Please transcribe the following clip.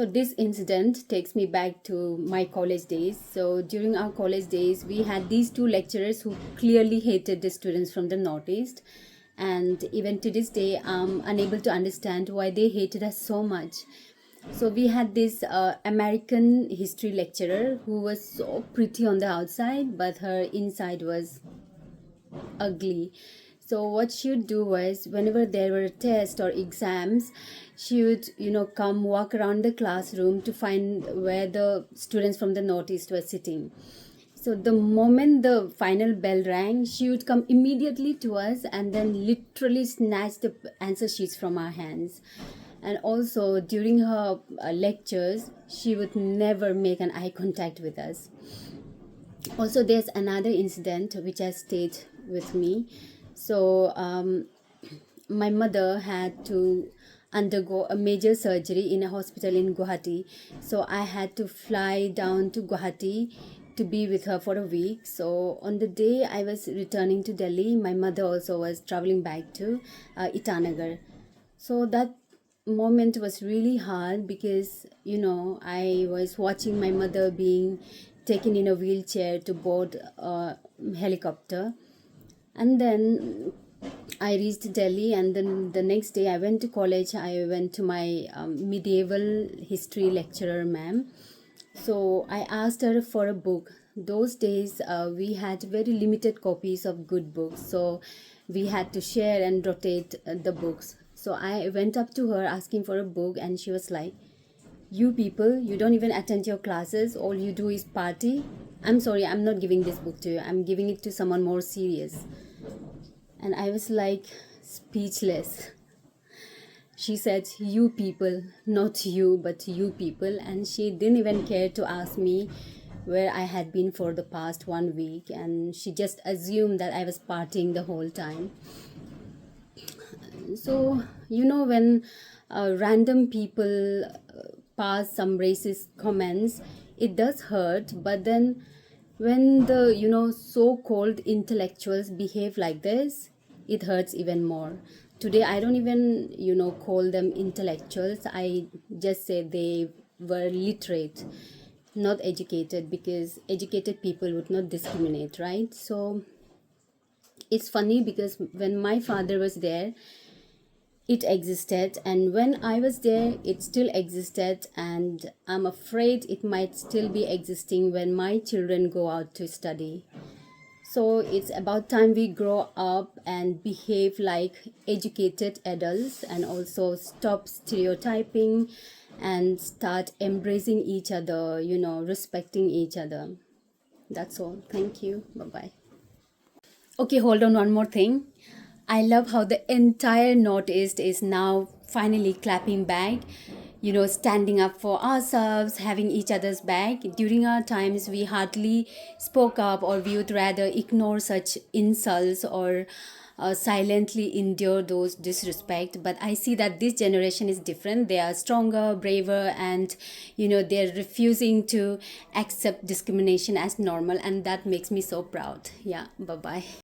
So this incident takes me back to my college days. So during our college days, we had these two lecturers who clearly hated the students from the Northeast. And even to this day, I'm unable to understand why they hated us so much. So we had this American history lecturer who was so pretty on the outside, but her inside was ugly. So what she would do was, whenever there were tests or exams, she would, come walk around the classroom to find where the students from the Northeast were sitting. So the moment the final bell rang, she would come immediately to us and then literally snatch the answer sheets from our hands. And also during her lectures, she would never make an eye contact with us. Also, there's another incident which has stayed with me. So my mother had to undergo a major surgery in a hospital in Guwahati. So I had to fly down to Guwahati to be with her for a week. So on the day I was returning to Delhi, my mother also was traveling back to Itanagar. So that moment was really hard because I was watching my mother being taken in a wheelchair to board a helicopter. And then I reached Delhi, and then the next day I went to college. I went to my medieval history lecturer, ma'am. So I asked her for a book. Those days we had very limited copies of good books, so we had to share and rotate the books. So I went up to her asking for a book, and she was like, "You people, you don't even attend your classes, all you do is party. I'm sorry, I'm not giving this book to you, I'm giving it to someone more serious." And I was like speechless. She said, "You people," not you, but you people. And she didn't even care to ask me where I had been for the past 1 week. And she just assumed that I was partying the whole time. So, when random people pass some racist comments, it does hurt. But then when the, so-called intellectuals behave like this, it hurts even more. Today, I don't even, call them intellectuals. I just say they were literate, not educated, because educated people would not discriminate, right? So it's funny because when my father was there, it existed, and when I was there, it still existed, and I'm afraid it might still be existing when my children go out to study. So it's about time we grow up and behave like educated adults, and also stop stereotyping and start embracing each other, respecting each other. That's all. Thank you. Bye bye. Okay, hold on, one more thing. I love how the entire Northeast is now finally clapping back, standing up for ourselves, having each other's back. During our times, we hardly spoke up, or we would rather ignore such insults, or silently endure those disrespect. But I see that this generation is different. They are stronger, braver, and they're refusing to accept discrimination as normal, and that makes me so proud. Yeah, bye bye.